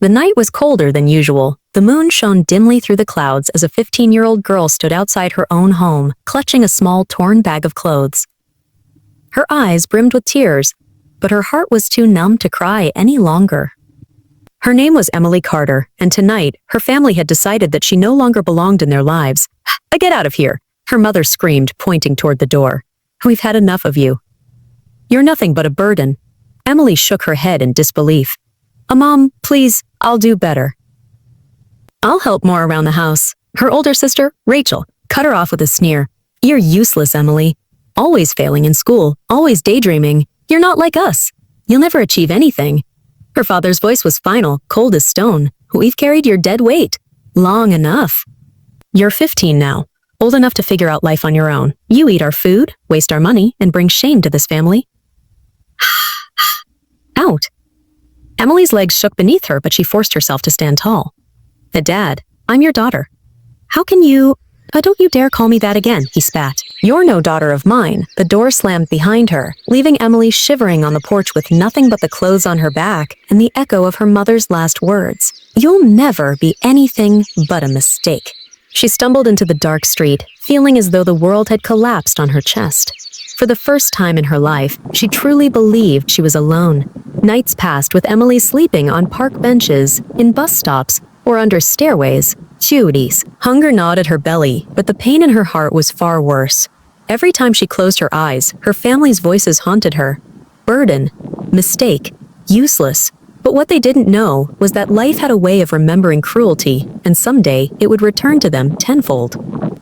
The night was colder than usual. The moon shone dimly through the clouds as a 15-year-old girl stood outside her own home, clutching a small torn bag of clothes. Her eyes brimmed with tears, but her heart was too numb to cry any longer. Her name was Emily Carter, and tonight, her family had decided that she no longer belonged in their lives. "Get out of here," her mother screamed, pointing toward the door. "We've had enough of you. You're nothing but a burden." Emily shook her head in disbelief. Mom, please, I'll do better. I'll help more around the house." Her older sister, Rachel, cut her off with a sneer. "You're useless, Emily. Always failing in school, always daydreaming. You're not like us. You'll never achieve anything." Her father's voice was final, cold as stone. "We've carried your dead weight. Long enough. You're 15 now, old enough to figure out life on your own. You eat our food, waste our money, and bring shame to this family." Out. Emily's legs shook beneath her, but she forced herself to stand tall. "Dad, I'm your daughter. How can you... don't you dare call me that again," he spat. "You're no daughter of mine." The door slammed behind her, leaving Emily shivering on the porch with nothing but the clothes on her back and the echo of her mother's last words. "You'll never be anything but a mistake." She stumbled into the dark street, feeling as though the world had collapsed on her chest. For the first time in her life, she truly believed she was alone. Nights passed with Emily sleeping on park benches, in bus stops, or under stairways. Cuties. Hunger gnawed at her belly, but the pain in her heart was far worse. Every time she closed her eyes, her family's voices haunted her. Burden, mistake, useless. But what they didn't know was that life had a way of remembering cruelty, and someday it would return to them tenfold.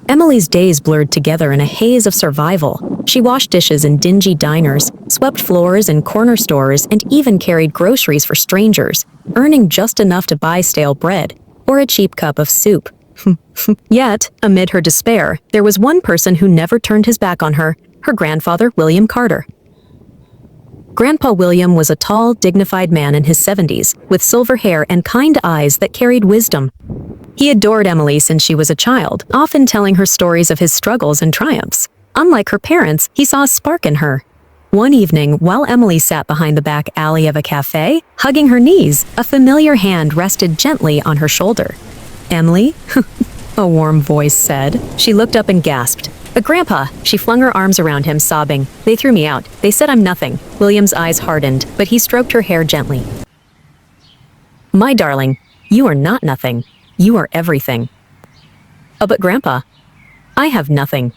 Emily's days blurred together in a haze of survival. She washed dishes in dingy diners, swept floors in corner stores, and even carried groceries for strangers, earning just enough to buy stale bread or a cheap cup of soup. Yet, amid her despair, there was one person who never turned his back on her, her grandfather, William Carter. Grandpa William was a tall, dignified man in his 70s, with silver hair and kind eyes that carried wisdom. He adored Emily since she was a child, often telling her stories of his struggles and triumphs. Unlike her parents, he saw a spark in her. One evening, while Emily sat behind the back alley of a cafe, hugging her knees, a familiar hand rested gently on her shoulder. "Emily?" a warm voice said. She looked up and gasped. "Grandpa!" She flung her arms around him, sobbing. "They threw me out. They said I'm nothing." William's eyes hardened, but he stroked her hair gently. "My darling, you are not nothing. You are everything." But Grandpa, I have nothing.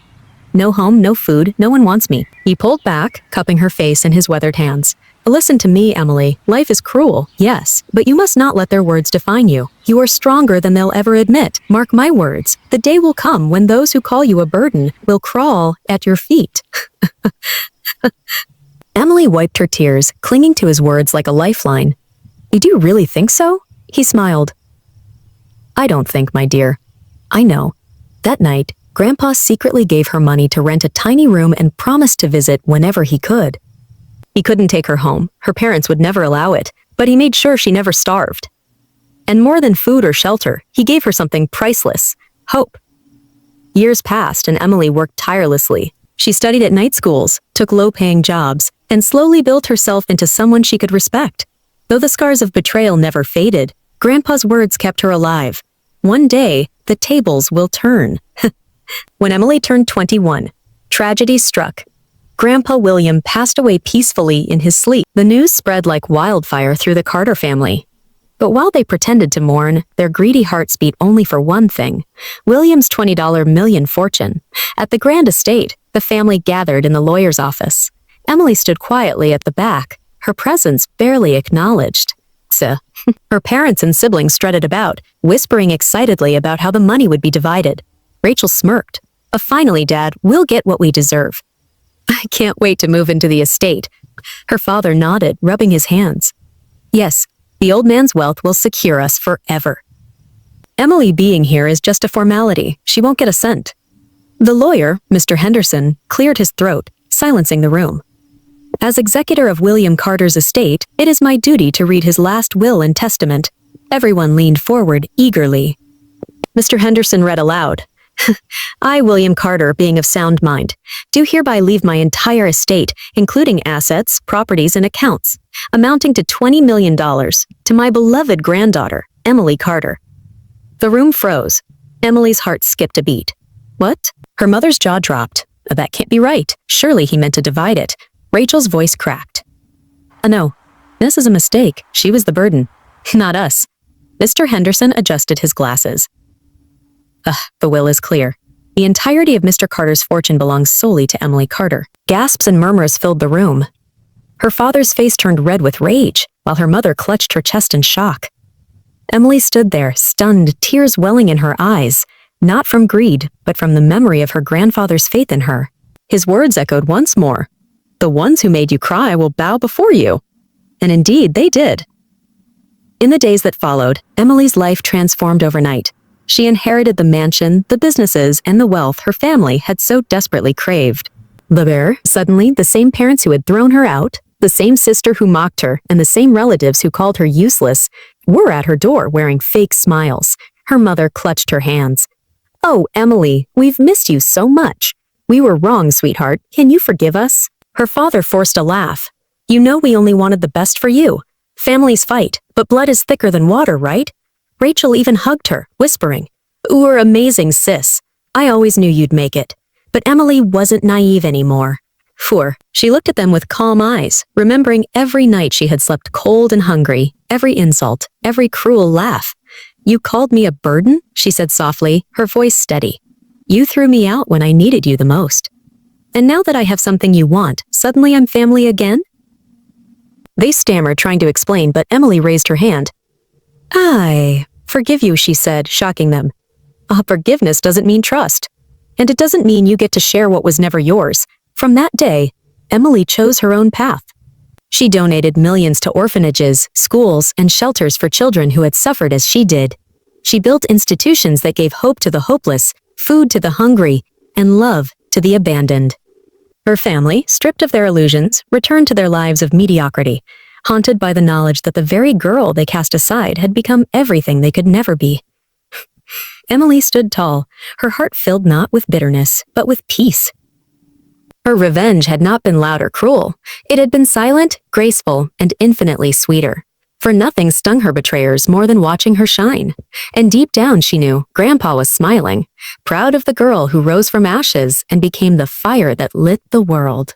No home, no food, no one wants me." He pulled back, cupping her face in his weathered hands. "Listen to me, Emily. Life is cruel, yes, but you must not let their words define you. You are stronger than they'll ever admit. Mark my words. The day will come when those who call you a burden will crawl at your feet." Emily wiped her tears, clinging to his words like a lifeline. "You do really think so?" He smiled. "I don't think, my dear. I know." That night, Grandpa secretly gave her money to rent a tiny room and promised to visit whenever he could. He couldn't take her home. Her parents would never allow it, but he made sure she never starved. And more than food or shelter, he gave her something priceless: hope. Years passed and Emily worked tirelessly. She studied at night schools, took low-paying jobs, and slowly built herself into someone she could respect. Though the scars of betrayal never faded, Grandpa's words kept her alive. One day, the tables will turn. When Emily turned 21, tragedy struck. Grandpa William passed away peacefully in his sleep. The news spread like wildfire through the Carter family. But while they pretended to mourn, their greedy hearts beat only for one thing: William's $20 million fortune. At the grand estate, the family gathered in the lawyer's office. Emily stood quietly at the back, her presence barely acknowledged. Her parents and siblings strutted about, whispering excitedly about how the money would be divided. Rachel smirked. "Finally, Dad, we'll get what we deserve." "I can't wait to move into the estate." Her father nodded, rubbing his hands. "Yes, the old man's wealth will secure us forever. Emily being here is just a formality. She won't get a cent." The lawyer, Mr. Henderson, cleared his throat, silencing the room. "As executor of William Carter's estate, it is my duty to read his last will and testament." Everyone leaned forward eagerly. Mr. Henderson read aloud. I, William Carter, being of sound mind, do hereby leave my entire estate, including assets, properties, and accounts, amounting to $20 million, to my beloved granddaughter, Emily Carter. The room froze. Emily's heart skipped a beat. What? Her mother's jaw dropped. That can't be right. Surely he meant to divide it. Rachel's voice cracked. No, this is a mistake. She was the burden. Not us. Mr. Henderson adjusted his glasses. The will is clear. The entirety of Mr. Carter's fortune belongs solely to Emily Carter. Gasps and murmurs filled the room. Her father's face turned red with rage, while her mother clutched her chest in shock. Emily stood there, stunned, tears welling in her eyes, not from greed, but from the memory of her grandfather's faith in her. His words echoed once more. The ones who made you cry will bow before you. And indeed, they did. In the days that followed, Emily's life transformed overnight. She inherited the mansion, the businesses, and the wealth her family had so desperately craved. Suddenly, the same parents who had thrown her out, the same sister who mocked her, and the same relatives who called her useless, were at her door wearing fake smiles. Her mother clutched her hands. Oh, Emily, we've missed you so much. We were wrong, sweetheart. Can you forgive us? Her father forced a laugh. You know we only wanted the best for you. Families fight, but blood is thicker than water, right? Rachel even hugged her, whispering, "You're amazing, sis. I always knew you'd make it." But Emily wasn't naive anymore. She looked at them with calm eyes, remembering every night she had slept cold and hungry, every insult, every cruel laugh. You called me a burden? She said softly, her voice steady. You threw me out when I needed you the most. And now that I have something you want, suddenly I'm family again? They stammered, trying to explain, but Emily raised her hand. I forgive you, she said, shocking them. Forgiveness doesn't mean trust. And it doesn't mean you get to share what was never yours. From that day, Emily chose her own path. She donated millions to orphanages, schools, and shelters for children who had suffered as she did. She built institutions that gave hope to the hopeless, food to the hungry, and love to the abandoned. Her family, stripped of their illusions, returned to their lives of mediocrity, haunted by the knowledge that the very girl they cast aside had become everything they could never be. Emily stood tall, her heart filled not with bitterness, but with peace. Her revenge had not been loud or cruel. It had been silent, graceful, and infinitely sweeter. For nothing stung her betrayers more than watching her shine. And deep down she knew Grandpa was smiling, proud of the girl who rose from ashes and became the fire that lit the world.